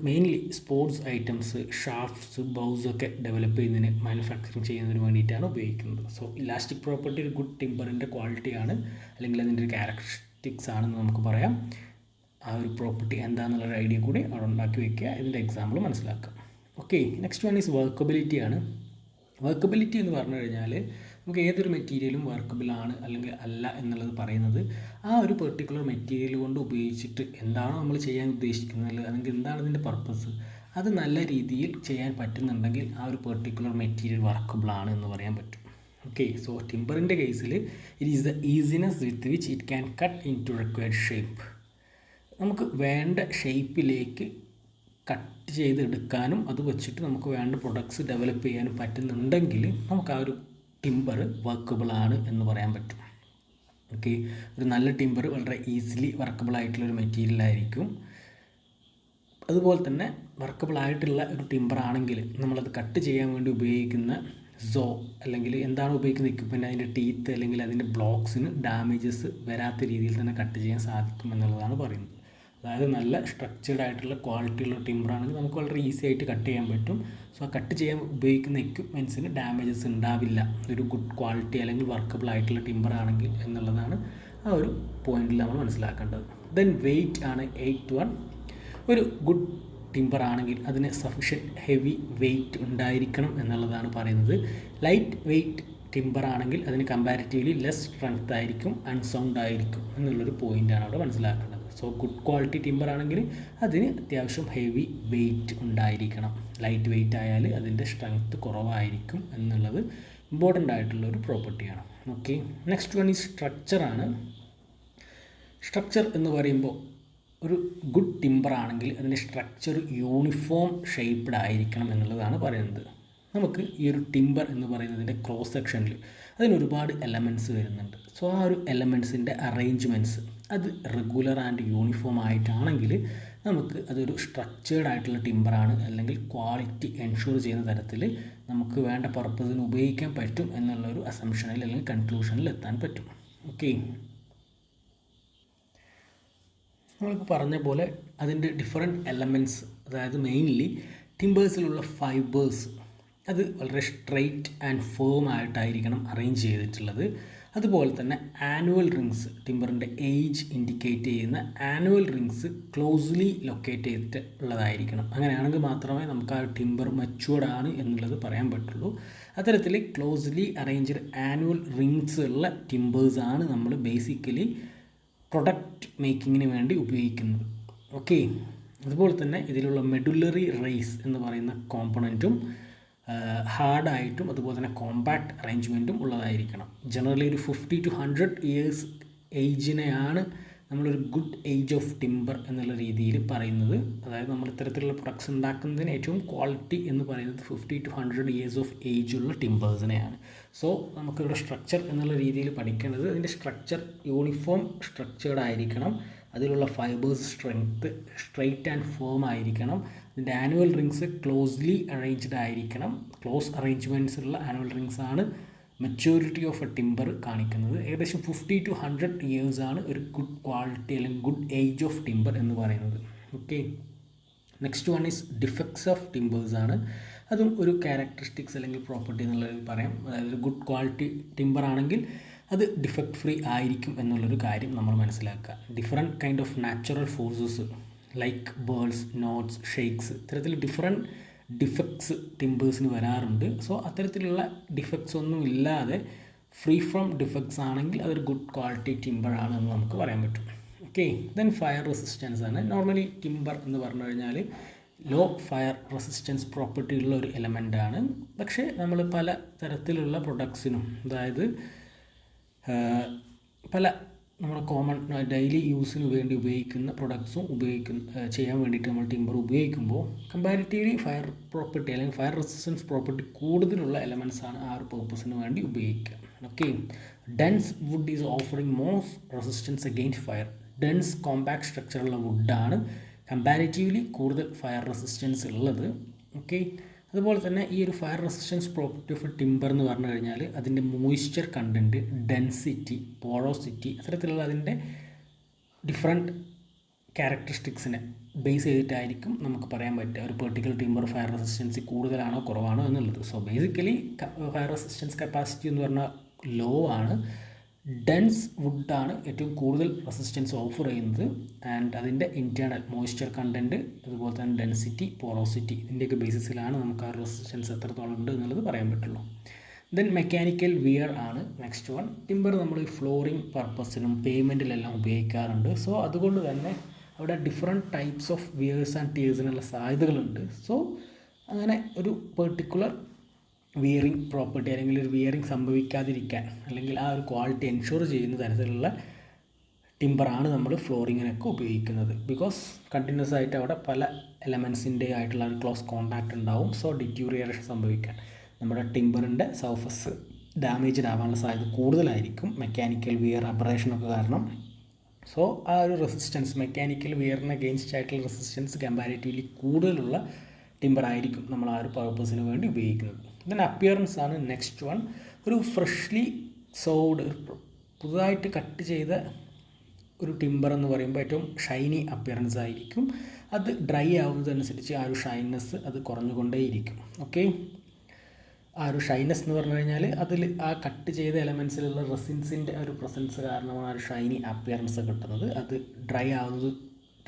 മെയിൻലി സ്പോർട്സ് ഐറ്റംസ്, ഷാഫ്റ്റ്സ്, ബൗസൊക്കെ ഡെവലപ്പ് ചെയ്യുന്നതിന്, മാനുഫാക്ചറിങ് ചെയ്യുന്നതിന് വേണ്ടിയിട്ടാണ് ഉപയോഗിക്കുന്നത്. സോ ഇലാസ്റ്റിക് പ്രോപ്പർട്ടി ഒരു ഗുഡ് ടിമ്പറിൻ്റെ ക്വാളിറ്റിയാണ്, അല്ലെങ്കിൽ അതിൻ്റെ ഒരു ക്യാരക്ടറിസ്റ്റിക്സ് ആണെന്ന് നമുക്ക് പറയാം. ആ ഒരു പ്രോപ്പർട്ടി എന്താണെന്നുള്ളൊരു ഐഡിയ കൂടി അവിടെ ഉണ്ടാക്കി വയ്ക്കുക, ഇതിൻ്റെ എക്സാമ്പിൾ മനസ്സിലാക്കുക. Okay, next one is workability ആണ്. വർക്കബിലിറ്റി എന്ന് പറഞ്ഞു കഴിഞ്ഞാൽ നമുക്ക് ഏതൊരു മെറ്റീരിയലും വർക്കബിൾ ആണ് അല്ലെങ്കിൽ അല്ല എന്നുള്ളത് പറയുന്നത് ആ ഒരു പെർട്ടിക്കുലർ മെറ്റീരിയൽ കൊണ്ട് ഉപയോഗിച്ചിട്ട് എന്താണോ നമ്മൾ ചെയ്യാൻ ഉദ്ദേശിക്കുന്നത് അല്ലെങ്കിൽ എന്താണ് അതിൻ്റെ പർപ്പസ്, അത് നല്ല രീതിയിൽ ചെയ്യാൻ പറ്റുന്നുണ്ടെങ്കിൽ ആ ഒരു പെർട്ടിക്കുലർ മെറ്റീരിയൽ വർക്കബിൾ ആണ് എന്ന് പറയാൻ പറ്റും. ഓക്കെ, സോ ടിമ്പറിൻ്റെ കേസിൽ it is the easiness with which it can cut into required shape. നമുക്ക് വേണ്ട ഷേപ്പിലേക്ക് കട്ട് ചെയ്തെടുക്കാനും അത് വെച്ചിട്ട് നമുക്ക് വേണ്ട പ്രൊഡക്ട്സ് ഡെവലപ്പ് ചെയ്യാനും പറ്റുന്നുണ്ടെങ്കിൽ നമുക്ക് ആ ഒരു ടിമ്പർ വർക്കബിൾ ആണ് എന്ന് പറയാൻ പറ്റും. ഓക്കെ, ഒരു നല്ല ടിമ്പർ വളരെ ഈസിലി വർക്കബിൾ ആയിട്ടുള്ളൊരു മെറ്റീരിയൽ ആയിരിക്കും. അതുപോലെ തന്നെ വർക്കബിൾ ആയിട്ടുള്ള ഒരു ടിമ്പർ ആണെങ്കിൽ നമ്മളത് കട്ട് ചെയ്യാൻ വേണ്ടി ഉപയോഗിക്കുന്ന അല്ലെങ്കിൽ എന്താണ് ഉപയോഗിക്കുന്ന എക്യുപ്മെൻറ്റ്, അതിൻ്റെ ടീത്ത് അല്ലെങ്കിൽ അതിൻ്റെ ബ്ലോക്സിന് ഡാമേജസ് വരാത്ത രീതിയിൽ തന്നെ കട്ട് ചെയ്യാൻ സാധിക്കും എന്നുള്ളതാണ് പറയുന്നത്. അതായത് നല്ല സ്ട്രക്ചേർഡ് ആയിട്ടുള്ള ക്വാളിറ്റിയുള്ള ടിമ്പറാണെങ്കിൽ നമുക്ക് വളരെ ഈസി ആയിട്ട് കട്ട് ചെയ്യാൻ പറ്റും. സോ ആ കട്ട് ചെയ്യാൻ ഉപയോഗിക്കുന്ന എക്യുപ്മെൻറ്റ്സിന് ഡാമേജസ് ഉണ്ടാവില്ല ഒരു ഗുഡ് ക്വാളിറ്റി അല്ലെങ്കിൽ വർക്കബിൾ ആയിട്ടുള്ള ടിമ്പർ ആണെങ്കിൽ എന്നുള്ളതാണ് ആ ഒരു പോയിന്റിൽ നമ്മൾ മനസ്സിലാക്കേണ്ടത്. ദെൻ വെയിറ്റ് ആണ് 8th വൺ. ഒരു ഗുഡ് ടിമ്പർ ആണെങ്കിൽ അതിന് സഫിഷ്യൻറ്റ് ഹെവി വെയിറ്റ് ഉണ്ടായിരിക്കണം എന്നുള്ളതാണ് പറയുന്നത്. ലൈറ്റ് വെയിറ്റ് ടിമ്പർ ആണെങ്കിൽ അതിന് കമ്പാരിറ്റീവ്ലി ലെസ് സ്ട്രെങ്ത് ആയിരിക്കും, അൺസൗണ്ട് ആയിരിക്കും എന്നുള്ളൊരു പോയിൻ്റാണ് അവിടെ മനസ്സിലാക്കേണ്ടത്. സോ ഗുഡ് ക്വാളിറ്റി ടിമ്പർ ആണെങ്കിൽ അതിന് അത്യാവശ്യം ഹെവി വെയിറ്റ് ഉണ്ടായിരിക്കണം. ലൈറ്റ് വെയിറ്റ് ആയാൽ അതിൻ്റെ സ്ട്രെങ്ത് കുറവായിരിക്കും എന്നുള്ളത് ഇമ്പോർട്ടൻ്റ് ആയിട്ടുള്ളൊരു പ്രോപ്പർട്ടിയാണ്. ഓക്കെ, നെക്സ്റ്റ് വൺ ഈ സ്ട്രക്ചറാണ്. സ്ട്രക്ചർ എന്ന് പറയുമ്പോൾ ഒരു ഗുഡ് ടിമ്പർ ആണെങ്കിൽ അതിൻ്റെ സ്ട്രക്ചർ യൂണിഫോം ഷേപ്പ്ഡ് ആയിരിക്കണം എന്നുള്ളതാണ് പറയുന്നത്. നമുക്ക് ഈ ഒരു ടിമ്പർ എന്ന് പറയുന്നതിൻ്റെ ക്രോസ് സെക്ഷനിൽ അതിനൊരുപാട് എലമെൻറ്റ്സ് വരുന്നുണ്ട്. സോ ആ ഒരു എലമെൻറ്റ്സിൻ്റെ അറേഞ്ച്മെൻറ്റ്സ് അത് റെഗുലർ ആൻഡ് യൂണിഫോം ആയിട്ടാണെങ്കിൽ നമുക്ക് അതൊരു സ്ട്രക്ചേർഡ് ആയിട്ടുള്ള ടിമ്പറാണ്, അല്ലെങ്കിൽ ക്വാളിറ്റി എൻഷുർ ചെയ്യുന്ന തരത്തിൽ നമുക്ക് വേണ്ട പർപ്പസിന് ഉപയോഗിക്കാൻ പറ്റും എന്നുള്ളൊരു അസംഷനിൽ അല്ലെങ്കിൽ കൺക്ലൂഷനിൽ എത്താൻ പറ്റും. ഓക്കെ, നമ്മളിപ്പോൾ പറഞ്ഞ പോലെ അതിൻ്റെ ഡിഫറെൻറ്റ് എലമെൻറ്റ്സ്, അതായത് മെയിൻലി ടിമ്പേഴ്സിലുള്ള ഫൈബേഴ്സ് അത് വളരെ സ്ട്രെയിറ്റ് ആൻഡ് ഫേം ആയിട്ടായിരിക്കണം അറേഞ്ച് ചെയ്തിട്ടുള്ളത്. അതുപോലെ തന്നെ ആനുവൽ റിങ്സ്, ടിമ്പറിൻ്റെ ഏജ് ഇൻഡിക്കേറ്റ് ചെയ്യുന്ന ആനുവൽ റിങ്സ് ക്ലോസ്ലി ലൊക്കേറ്റ് ചെയ്തിട്ടുള്ളതായിരിക്കണം. അങ്ങനെയാണെങ്കിൽ മാത്രമേ നമുക്ക് ആ ടിമ്പർ മച്യൂർഡ് ആണ് എന്നുള്ളത് പറയാൻ പറ്റുള്ളൂ. അത്തരത്തിൽ ക്ലോസ്ലി അറേഞ്ച്ഡ് ആനുവൽ റിങ്സ് ഉള്ള ടിമ്പേഴ്സാണ് നമ്മൾ ബേസിക്കലി പ്രൊഡക്റ്റ് മേക്കിങ്ങിന് വേണ്ടി ഉപയോഗിക്കുന്നത്. ഓക്കെ, അതുപോലെ തന്നെ ഇതിലുള്ള മെഡുലറി റേസ് എന്ന് പറയുന്ന കോമ്പണൻറ്റും ഹാർഡായിട്ടും അതുപോലെ തന്നെ കോമ്പാക്റ്റ് അറേഞ്ച്മെൻറ്റും ഉള്ളതായിരിക്കണം. ജനറലി ഒരു 50 to 100 ഇയേഴ്സ് ഏജിനെയാണ് നമ്മളൊരു ഗുഡ് ഏജ് ഓഫ് ടിമ്പർ എന്നുള്ള രീതിയിൽ പറയുന്നത്. അതായത് നമ്മൾ ഇത്തരത്തിലുള്ള പ്രൊഡക്ട്സ് ഉണ്ടാക്കുന്നതിന് ഏറ്റവും ക്വാളിറ്റി എന്ന് പറയുന്നത് 50 to 100 ഇയേഴ്സ് ഓഫ് ഏജുള്ള ടിമ്പേഴ്സിനെയാണ്. സോ നമുക്കിവിടെ സ്ട്രക്ചർ എന്നുള്ള രീതിയിൽ പഠിക്കേണ്ടത് അതിൻ്റെ സ്ട്രക്ചർ യൂണിഫോം സ്ട്രക്ചേർഡ് ആയിരിക്കണം. അതിലുള്ള ഫൈബേഴ്സ് സ്ട്രെയിറ്റ് ആൻഡ് ഫേം ആയിരിക്കണം. ഇതിൻ്റെ ആനുവൽ റിങ്സ് ക്ലോസ്ലി അറേഞ്ച്ഡ് ആയിരിക്കണം. ക്ലോസ് അറേഞ്ച്മെൻറ്റ്സ് ഉള്ള ആനുവൽ റിങ്സ് ആണ് മെച്യൂരിറ്റി ഓഫ് എ ടിമ്പർ കാണിക്കുന്നത്. ഏകദേശം 50 to 100 ഇയേഴ്സാണ് ഒരു ഗുഡ് ക്വാളിറ്റി അല്ലെങ്കിൽ ഗുഡ് ഏജ് ഓഫ് ടിമ്പർ എന്ന് പറയുന്നത്. Okay, next one is defects of timbers ആണ്. അതും ഒരു ക്യാരക്ടറിസ്റ്റിക്സ് അല്ലെങ്കിൽ പ്രോപ്പർട്ടി എന്നുള്ളത് പറയാം. അതായത് ഒരു ഗുഡ് ക്വാളിറ്റി ടിമ്പർ ആണെങ്കിൽ അത് ഡിഫക്റ്റ് ഫ്രീ ആയിരിക്കും എന്നുള്ളൊരു കാര്യം നമ്മൾ മനസ്സിലാക്കുക. Different kind of natural forces like burls, knots, shakes, ഇത്തരത്തിൽ ഡിഫറെൻറ്റ് ഡിഫക്ട്സ് ടിമ്പേഴ്സിന് വരാറുണ്ട്. സോ അത്തരത്തിലുള്ള ഡിഫക്ട്സ് ഒന്നും ഇല്ലാതെ ഫ്രീ ഫ്രം ഡിഫക്ട്സ് ആണെങ്കിൽ അതൊരു ഗുഡ് ക്വാളിറ്റി ടിമ്പർ ആണെന്ന് നമുക്ക് പറയാൻ പറ്റും. ഓക്കെ, ദെൻ ഫയർ റെസിസ്റ്റൻസ് ആണ്. നോർമലി ടിമ്പർ എന്ന് പറഞ്ഞു കഴിഞ്ഞാൽ ലോ ഫയർ റെസിസ്റ്റൻസ് പ്രോപ്പർട്ടി ഉള്ള ഒരു എലമെൻ്റ് ആണ്. പക്ഷേ നമ്മൾ പല തരത്തിലുള്ള പ്രൊഡക്ട്സിനും, അതായത് പല നമ്മുടെ കോമൺ ഡെയിലി യൂസിന് വേണ്ടി ഉപയോഗിക്കുന്ന പ്രൊഡക്ട്സും ചെയ്യാൻ വേണ്ടിയിട്ട് നമ്മൾ ടിമ്പർ ഉപയോഗിക്കുമ്പോൾ കമ്പാരിറ്റീവ്ലി ഫയർ പ്രോപ്പർട്ടി അല്ലെങ്കിൽ ഫയർ റെസിസ്റ്റൻസ് പ്രോപ്പർട്ടി കൂടുതലുള്ള എലമെൻറ്റ്സ് ആണ് ആ ഒരു പർപ്പസിന് വേണ്ടി ഉപയോഗിക്കുക. Okay, dense wood is offering most resistance against fire. Dense compact സ്ട്രക്ചറുള്ള വുഡാണ് കമ്പാരിറ്റീവ്ലി കൂടുതൽ ഫയർ റെസിസ്റ്റൻസ് ഉള്ളത്. ഓക്കെ, അതുപോലെ തന്നെ ഈ ഒരു fire resistance property of timber എന്ന് പറഞ്ഞു കഴിഞ്ഞാൽ അതിൻ്റെ മോയ്സ്ചർ കണ്ടൻറ്റ്, ഡെൻസിറ്റി, പോറോസിറ്റി, അത്തരത്തിലുള്ള അതിൻ്റെ ഡിഫറെൻറ്റ് ക്യാരക്ടറിസ്റ്റിക്സിനെ ബേസ് ചെയ്തിട്ടായിരിക്കും നമുക്ക് പറയാൻ പറ്റുക ഒരു പെർട്ടിക്കുലർ ടിമ്പർ ഫയർ റെസിസ്റ്റൻസ് കൂടുതലാണോ കുറവാണോ എന്നുള്ളത്. So basically fire resistance capacity എന്ന് പറഞ്ഞാൽ ലോ ആണ്. ഡെൻസ് വുഡാണ് ഏറ്റവും കൂടുതൽ റെസിസ്റ്റൻസ് ഓഫർ ചെയ്യുന്നത്. ആൻഡ് അതിൻ്റെ ഇൻറ്റേർണൽ മോയ്സ്ചർ കണ്ടൻറ്റ്, അതുപോലെ തന്നെ ഡെൻസിറ്റി, പോറോസിറ്റി, ഇതിൻ്റെയൊക്കെ ബേസിസിലാണ് നമുക്ക് ആ റെസിസ്റ്റൻസ് എത്രത്തോളം ഉണ്ട് എന്നുള്ളത് പറയാൻ പറ്റുള്ളൂ. ദെൻ മെക്കാനിക്കൽ വിയർ ആണ് നെക്സ്റ്റ് വൺ. ടിമ്പർ നമ്മൾ ഫ്ലോറിംഗ് പർപ്പസിനും പേയ്മെൻറ്റിലെല്ലാം ഉപയോഗിക്കാറുണ്ട്. സോ അതുകൊണ്ട് തന്നെ അവിടെ different types of wears and ടിയേഴ്സിനുള്ള സാധ്യതകളുണ്ട്. സോ അങ്ങനെ ഒരു പെർട്ടിക്കുലർ വിയറിംഗ് പ്രോപ്പർട്ടി അല്ലെങ്കിൽ ഒരു വിയറിംഗ് സംഭവിക്കാതിരിക്കാൻ അല്ലെങ്കിൽ ആ ഒരു ക്വാളിറ്റി എൻഷുർ ചെയ്യുന്ന തരത്തിലുള്ള ടിമ്പറാണ് നമ്മൾ ഫ്ലോറിങ്ങിനൊക്കെ ഉപയോഗിക്കുന്നത്. ബിക്കോസ് കണ്ടിന്യൂസ് ആയിട്ട് അവിടെ പല എലമെൻസിൻ്റെ ആയിട്ടുള്ള ഒരു ക്ലോസ് കോണ്ടാക്റ്റ് ഉണ്ടാവും. സോ ഡിറ്റ്യൂറിയേഷൻ സംഭവിക്കാൻ നമ്മുടെ ടിമ്പറിൻ്റെ സർഫസ് ഡാമേജ്ഡ് ആവാനുള്ള സാധ്യത കൂടുതലായിരിക്കും മെക്കാനിക്കൽ വിയർ അബ്രേഷനൊക്കെ കാരണം. സോ ആ ഒരു റെസിസ്റ്റൻസ് മെക്കാനിക്കൽ വിയറിന് അഗെയിൻസ്റ്റ് ആയിട്ടുള്ള റെസിസ്റ്റൻസ് കമ്പാരിറ്റീവ്ലി കൂടുതലുള്ള ടിമ്പർ ആയിരിക്കും നമ്മൾ ആ ഒരു പർപ്പസിന് വേണ്ടി ഉപയോഗിക്കുന്നത്. ദെൻ അപ്പിയറൻസ് ആണ് നെക്സ്റ്റ് വൺ. ഒരു ഫ്രഷ്ലി സോഡ്, പുതുതായിട്ട് കട്ട് ചെയ്ത ഒരു ടിമ്പർ എന്ന് പറയുമ്പോൾ ഏറ്റവും ഷൈനി അപ്പിയറൻസ് ആയിരിക്കും. അത് ഡ്രൈ ആവുന്നതനുസരിച്ച് ആ ഒരു ഷൈനസ് അത് കുറഞ്ഞുകൊണ്ടേയിരിക്കും. ഓക്കെ, ആ ഒരു ഷൈനസ് എന്ന് പറഞ്ഞു കഴിഞ്ഞാൽ അതിൽ ആ കട്ട് ചെയ്ത എലമെൻസിലുള്ള റെസിൻസിൻ്റെ ഒരു പ്രസൻസ് കാരണമാണ് ആ ഒരു ഷൈനി അപ്പിയറൻസ് കിട്ടുന്നത്. അത് ഡ്രൈ ആവുന്നത്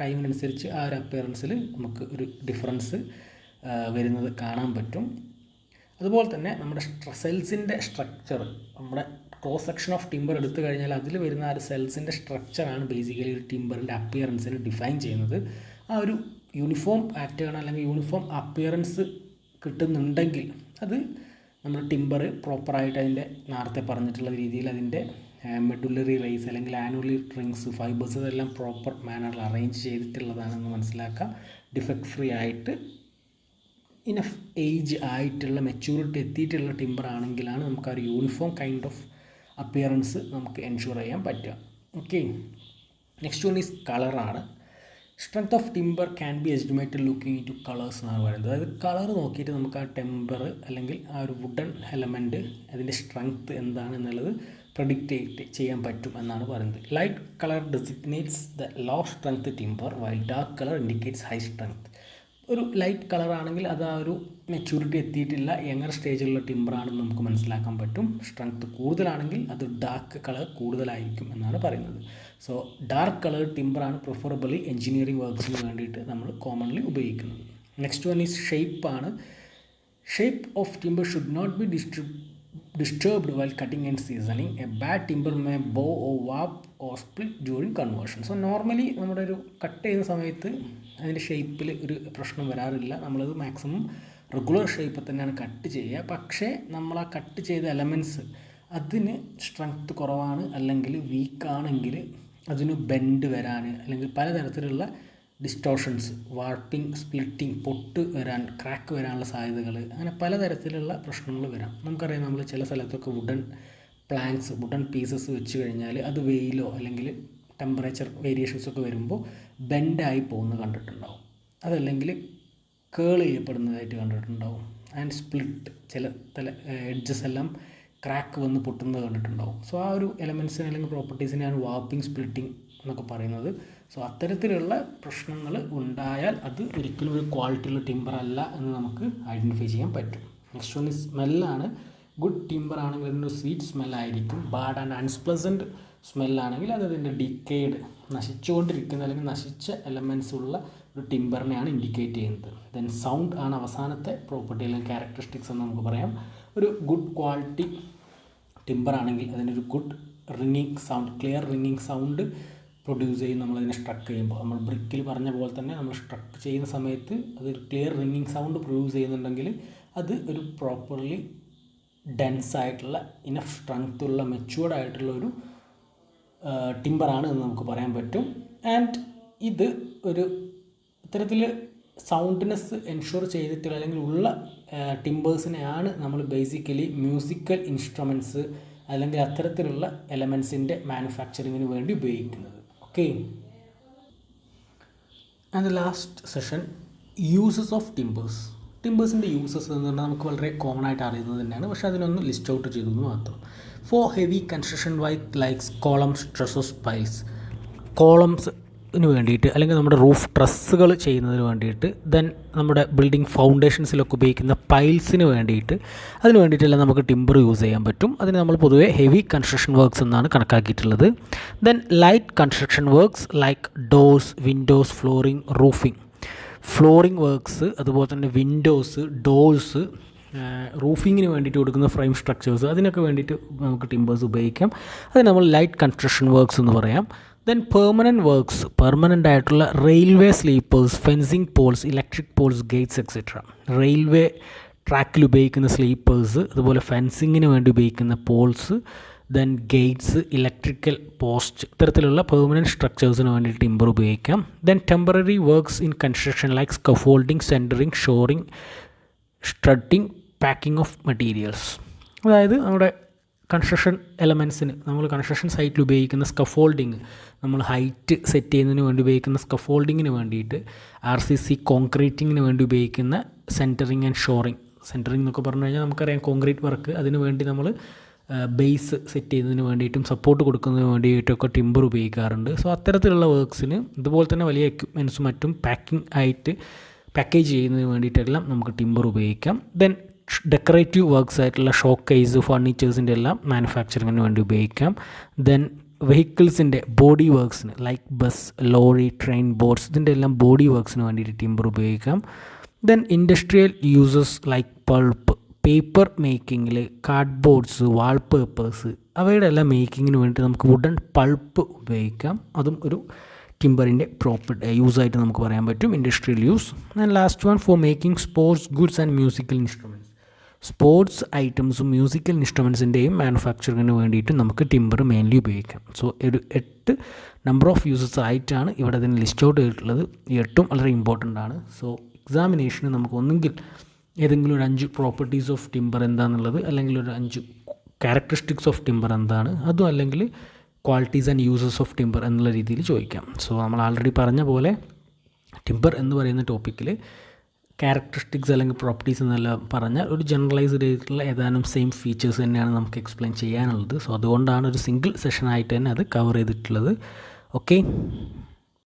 ടൈമിനനുസരിച്ച് ആ ഒരു അപ്പിയറൻസിൽ നമുക്ക് ഒരു ഡിഫറൻസ് വരുന്നത് കാണാൻ പറ്റും. അതുപോലെ തന്നെ നമ്മുടെ സെൽസിൻ്റെ സ്ട്രക്ചർ, നമ്മുടെ ക്രോസ് സെക്ഷൻ ഓഫ് ടിമ്പർ എടുത്തു കഴിഞ്ഞാൽ അതിൽ വരുന്ന ആ ഒരു സെൽസിൻ്റെ സ്ട്രക്ചറാണ് ബേസിക്കലി ഒരു ടിമ്പറിൻ്റെ അപ്പിയറൻസിനെ ഡിഫൈൻ ചെയ്യുന്നത്. ആ ഒരു യൂണിഫോം പാറ്റേൺ അല്ലെങ്കിൽ യൂണിഫോം അപ്പിയറൻസ് കിട്ടുന്നുണ്ടെങ്കിൽ അത് നമ്മൾ ടിമ്പർ പ്രോപ്പറായിട്ട് അതിൻ്റെ നേരത്തെ പറഞ്ഞിട്ടുള്ള രീതിയിൽ അതിൻ്റെ മെഡുലറി റേസ് അല്ലെങ്കിൽ ആനുവലി റിങ്സ്, ഫൈബേഴ്സ് ഇതെല്ലാം പ്രോപ്പർ മാനറിൽ അറേഞ്ച് ചെയ്തിട്ടുള്ളതാണെന്ന് മനസ്സിലാക്കാം. ഡിഫക്റ്റ് ഫ്രീ ആയിട്ട് ഇനഫ് ഏജ് ആയിട്ടുള്ള മെച്യൂരിറ്റി എത്തിയിട്ടുള്ള ടിമ്പർ ആണെങ്കിലാണ് നമുക്ക് ആ ഒരു യൂണിഫോം കൈൻഡ് ഓഫ് അപ്പിയറൻസ് നമുക്ക് എൻഷുർ ചെയ്യാൻ പറ്റുക. ഓക്കെ, നെക്സ്റ്റ് വൺ ഈസ് കളറാണ്. Strength of timber can be estimated looking into colours എന്നാണ് പറയുന്നത്. അതായത് കളർ നോക്കിയിട്ട് നമുക്ക് ആ ടിമ്പർ അല്ലെങ്കിൽ ആ ഒരു വുഡൻ എലമെൻറ്റ് അതിൻ്റെ സ്ട്രെങ്ത് എന്താണെന്നുള്ളത് പ്രഡിക്റ്റ് ചെയ്യാൻ പറ്റും എന്നാണ് പറയുന്നത്. Light colour designates the low strength timber while dark colour indicates high strength. ഒരു ലൈറ്റ് കളർ ആണെങ്കിൽ അത് ആ ഒരു മെച്യൂരിറ്റി എത്തിയിട്ടില്ല, യങ്ങർ സ്റ്റേജിലുള്ള ടിമ്പറാണെന്ന് നമുക്ക് മനസ്സിലാക്കാൻ പറ്റും. സ്ട്രെങ്ത് കൂടുതലാണെങ്കിൽ അത് ഡാർക്ക് കളർ കൂടുതലായിരിക്കും എന്നാണ് പറയുന്നത്. സോ ഡാർക്ക് കളർ ടിമ്പറാണ് പ്രിഫറബിളി എഞ്ചിനീയറിംഗ് വർക്ക്സിന് വേണ്ടിയിട്ട് നമ്മൾ കോമൺലി ഉപയോഗിക്കുന്നത്. നെക്സ്റ്റ് വൺ ഈസ് ഷേപ്പാണ്. Shape of timber should not be disturbed while cutting and seasoning. A bad timber may bow or warp or split during conversion. So normally നമ്മുടെ ഒരു cut ചെയ്യുന്ന സമയത്ത് അതിൻ്റെ ഷേപ്പിൽ ഒരു പ്രശ്നം വരാറില്ല. നമ്മളത് മാക്സിമം റെഗുലർ ഷേപ്പിൽ തന്നെയാണ് കട്ട് ചെയ്യുക. പക്ഷേ നമ്മൾ ആ കട്ട് ചെയ്ത എലമെൻറ്റ്സ് അതിന് സ്ട്രെങ്ത് കുറവാണ് അല്ലെങ്കിൽ വീക്കാണെങ്കിൽ അതിന് ബെൻഡ് വരാൻ അല്ലെങ്കിൽ പലതരത്തിലുള്ള ഡിസ്റ്റോർഷൻസ്, വാർപ്പിംഗ്, സ്പ്ലിറ്റിംഗ്, പൊട്ട് വരാൻ, ക്രാക്ക് വരാനുള്ള സാധ്യതകൾ, അങ്ങനെ പലതരത്തിലുള്ള പ്രശ്നങ്ങൾ വരാം. നമുക്കറിയാം, നമ്മൾ ചില സ്ഥലത്തൊക്കെ വുഡൻ പ്ലാങ്ക്സ്, വുഡൻ പീസസ് വെച്ച് കഴിഞ്ഞാൽ അത് വെയിലോ അല്ലെങ്കിൽ ടെമ്പറേച്ചർ വേരിയേഷൻസൊക്കെ വരുമ്പോൾ ബെൻഡായി പോകുന്നത് കണ്ടിട്ടുണ്ടാവും. അതല്ലെങ്കിൽ കേൾ ചെയ്യപ്പെടുന്നതായിട്ട് കണ്ടിട്ടുണ്ടാവും. ആൻഡ് സ്പ്ലിറ്റ്, ചില എഡ്ജസ് എല്ലാം ക്രാക്ക് വന്ന് പൊട്ടുന്നത് കണ്ടിട്ടുണ്ടാവും. സോ ആ ഒരു എലമെൻറ്റ്സിനെ അല്ലെങ്കിൽ പ്രോപ്പർട്ടീസിനെയാണ് വാർപ്പിംഗ്, സ്പ്ലിറ്റിംഗ് എന്നൊക്കെ പറയുന്നത്. സോ അത്തരത്തിലുള്ള പ്രശ്നങ്ങൾ ഉണ്ടായാൽ അത് ഒരിക്കലും ഒരു ക്വാളിറ്റിയുള്ള ടിമ്പർ അല്ല എന്ന് നമുക്ക് ഐഡൻറ്റിഫൈ ചെയ്യാൻ പറ്റും. നെക്സ്റ്റ് വൺ സ്മെല്ലാണ്. ഗുഡ് ടിമ്പർ ആണെങ്കിൽ അതിൻ്റെ സ്വീറ്റ് സ്മെല്ലായിരിക്കും. ബാഡ് ആൻഡ് അൺപ്ലസൻറ്റ് സ്മെല്ലാണെങ്കിൽ അത് അതിൻ്റെ ഡിക്കേഡ്, നശിച്ചുകൊണ്ടിരിക്കുന്ന അല്ലെങ്കിൽ നശിച്ച എലമെൻറ്റ്സ് ഉള്ള ഒരു ടിമ്പറിനെയാണ് ഇൻഡിക്കേറ്റ് ചെയ്യുന്നത്. ദെൻ സൗണ്ട് ആണ് അവസാനത്തെ പ്രോപ്പർട്ടി അല്ലെങ്കിൽ ക്യാരക്ടറിസ്റ്റിക്സ് എന്ന് നമുക്ക് പറയാം. ഒരു ഗുഡ് ക്വാളിറ്റി ടിമ്പർ ആണെങ്കിൽ അതിനൊരു good റിങ്ങിങ് sound, clear റിങ്ങിങ് sound produce ചെയ്യും. നമ്മളതിനെ സ്ട്രക്ക് ചെയ്യുമ്പോൾ, നമ്മൾ ബ്രിക്കിൽ പറഞ്ഞ പോലെ തന്നെ നമ്മൾ സ്ട്രക്ക് ചെയ്യുന്ന സമയത്ത് അതൊരു ക്ലിയർ റിങ്ങിങ് സൗണ്ട് പ്രൊഡ്യൂസ് ചെയ്യുന്നുണ്ടെങ്കിൽ അത് ഒരു പ്രോപ്പർലി ഡെൻസ് ആയിട്ടുള്ള, ഇനഫ് സ്ട്രെങ്ത് ഉള്ള, മെച്യൂർഡ് ആയിട്ടുള്ള ഒരു ടിമ്പറാണ് എന്ന് നമുക്ക് പറയാൻ പറ്റും. ആൻഡ് ഇത് ഒരു ഇത്തരത്തിൽ സൗണ്ട്നെസ് എൻഷുർ ചെയ്തിട്ടുള്ള അല്ലെങ്കിൽ ഉള്ള ടിമ്പേഴ്സിനെയാണ് നമ്മൾ ബേസിക്കലി മ്യൂസിക്കൽ ഇൻസ്ട്രുമെൻറ്റ്സ് അല്ലെങ്കിൽ അത്തരത്തിലുള്ള എലമെൻസിൻ്റെ മാനുഫാക്ചറിങ്ങിന് വേണ്ടി ഉപയോഗിക്കുന്നത്. Okay, and the last session, uses of timbers. ടിമ്പേഴ്സിൻ്റെ യൂസസ് എന്ന് പറഞ്ഞാൽ നമുക്ക് വളരെ കോമൺ ആയിട്ട് അറിയുന്നത് തന്നെയാണ്, പക്ഷേ അതിനൊന്ന് ലിസ്റ്റ് ഔട്ട് ചെയ്തു എന്ന് മാത്രം. For heavy construction likes columns, trusses, piles. കോളംസിന് വേണ്ടിയിട്ട് അല്ലെങ്കിൽ നമ്മുടെ റൂഫ് ട്രസ്സുകൾ ചെയ്യുന്നതിന് വേണ്ടിയിട്ട്, ദെൻ നമ്മുടെ ബിൽഡിംഗ് ഫൗണ്ടേഷൻസിലൊക്കെ ഉപയോഗിക്കുന്ന പൈൽസിന് വേണ്ടിയിട്ട്, അതിന് വേണ്ടിയിട്ടെല്ലാം നമുക്ക് ടിമ്പർ യൂസ് ചെയ്യാൻ പറ്റും. അതിന് നമ്മൾ പൊതുവേ ഹെവി കൺസ്ട്രക്ഷൻ വർക്ക്സ് എന്നാണ് കണക്കാക്കിയിട്ടുള്ളത്. Then light construction works like doors, windows, flooring, roofing. Flooring works, അതുപോലെ തന്നെ വിൻഡോസ്, ഡോർസ്, റൂഫിങ്ങിന് വേണ്ടിയിട്ട് കൊടുക്കുന്ന ഫ്രെയിം സ്ട്രക്ചേഴ്സ്, അതിനൊക്കെ വേണ്ടിയിട്ട് നമുക്ക് ടിമ്പേഴ്സ് ഉപയോഗിക്കാം. അത് നമ്മൾ ലൈറ്റ് കൺസ്ട്രക്ഷൻ വർക്ക്സ് എന്ന് പറയാം. ദെൻ പെർമനൻറ്റ് വർക്ക്സ്, പെർമനൻ്റ് ആയിട്ടുള്ള railway sleepers, fencing poles, electric poles, gates etcetera. Railway ട്രാക്കിൽ ഉപയോഗിക്കുന്ന സ്ലീപ്പേഴ്സ്, അതുപോലെ ഫെൻസിങ്ങിന് വേണ്ടി ഉപയോഗിക്കുന്ന poles, then gates, electrical post, ഇത്തരത്തിലുള്ള പെർമനൻറ്റ് സ്ട്രക്ചേഴ്സിന് വേണ്ടി ടിമ്പർ ഉപയോഗിക്കാം. Then temporary works in construction like scaffolding, centring, shoring, strutting, packing of materials. അതായത് നമ്മുടെ കൺസ്ട്രക്ഷൻ എലമെൻസിന്, നമ്മൾ കൺസ്ട്രക്ഷൻ സൈറ്റിൽ ഉപയോഗിക്കുന്ന സ്കഫോൾഡിങ്, നമ്മൾ ഹൈറ്റ് സെറ്റ് ചെയ്യുന്നതിന് വേണ്ടി ഉപയോഗിക്കുന്ന സ്കഫോൾഡിങ്ങിന് വേണ്ടിയിട്ട്, RCC കോൺക്രീറ്റിങ്ങിന് വേണ്ടി ഉപയോഗിക്കുന്ന സെൻറ്ററിങ് ആൻഡ് ഷോറിങ്. സെൻറ്ററിങ് എന്നൊക്കെ പറഞ്ഞു കഴിഞ്ഞാൽ നമുക്കറിയാം കോൺക്രീറ്റ് വർക്ക്, അതിന് വേണ്ടി നമ്മൾ ബേസ് സെറ്റ് ചെയ്യുന്നതിന് വേണ്ടിയിട്ടും സപ്പോർട്ട് കൊടുക്കുന്നതിന് വേണ്ടിയിട്ടൊക്കെ ടിമ്പർ ഉപയോഗിക്കാറുണ്ട്. സോ അത്തരത്തിലുള്ള വർക്ക്സിന് ഇതുപോലെ തന്നെ വലിയ എക്യുപ്മെൻറ്റ്സും മറ്റും പാക്കേജ് ചെയ്യുന്നതിന് വേണ്ടിയിട്ടെല്ലാം നമുക്ക് ടിമ്പർ ഉപയോഗിക്കാം. ദെൻ ഡെക്കറേറ്റീവ് വർക്ക്സ് ആയിട്ടുള്ള ഷോക്കേസ്, ഫർണിച്ചേഴ്സിൻ്റെ എല്ലാം മാനുഫാക്ചറിങ്ങിന് വേണ്ടി ഉപയോഗിക്കാം. ദെൻ വെഹിക്കിൾസിൻ്റെ ബോഡി വർക്ക്സിന് like bus, lorry, train, boats, ഇതിൻ്റെ എല്ലാം ബോഡി വർക്ക്സിന് വേണ്ടിയിട്ട് ടിമ്പർ ഉപയോഗിക്കാം. Then industrial uses like pulp, paper മേക്കിങ്ങിൽ, കാർഡ്ബോർഡ്സ്, വാൾപേപ്പേഴ്സ്, അവയുടെ എല്ലാം മേക്കിങ്ങിന് വേണ്ടി നമുക്ക് വുഡൻ പൾപ്പ് ഉപയോഗിക്കാം. അതും ഒരു ടിമ്പറിൻ്റെ യൂസായിട്ട് നമുക്ക് പറയാൻ പറ്റും, industrial use. And last one, for making sports goods and musical instruments. Sports ഐറ്റംസും മ്യൂസിക്കൽ ഇൻസ്ട്രുമെൻസിൻ്റെയും മാനുഫാക്ചറിങ്ങിന് വേണ്ടിയിട്ട് നമുക്ക് ടിമ്പർ മെയിൻലി ഉപയോഗിക്കാം. സോ ഒരു 8 നമ്പർ ഓഫ് യൂസസ് ആയിട്ടാണ് ഇവിടെ അതിന് ലിസ്റ്റ് ഔട്ട് ചെയ്തിട്ടുള്ളത്. ഈ 8ഉം വളരെ ഇമ്പോർട്ടൻ്റ് ആണ്. സോ എക്സാമിനേഷന് നമുക്ക് ഒന്നെങ്കിൽ ഏതെങ്കിലും ഒരു 5 പ്രോപ്പർട്ടീസ് ഓഫ് ടിമ്പർ എന്താണെന്നുള്ളത്, അല്ലെങ്കിൽ ഒരു 5 ക്യാരക്ടറിസ്റ്റിക്സ് ഓഫ് ടിമ്പർ എന്താണ്, അതും അല്ലെങ്കിൽ qualities and uses of timber എന്നുള്ള രീതിയിൽ ചോദിക്കാം. സോ നമ്മൾ ആൾറെഡി പറഞ്ഞ പോലെ ടിമ്പർ എന്ന് പറയുന്ന ടോപ്പിക്കിൽ ക്യാരക്ടറിസ്റ്റിക്സ് അല്ലെങ്കിൽ പ്രോപ്പർട്ടീസ് എന്നെല്ലാം പറഞ്ഞാൽ ഒരു ജനറലൈസ്ഡ് ചെയ്തിട്ടുള്ള ഏതാനും സെയിം ഫീച്ചേഴ്സ് തന്നെയാണ് നമുക്ക് എക്സ്പ്ലെയിൻ ചെയ്യാനുള്ളത്. സോ അതുകൊണ്ടാണ് ഒരു സിംഗിൾ സെഷനായിട്ട് തന്നെ അത് കവർ ചെയ്തിട്ടുള്ളത്. ഓക്കെ.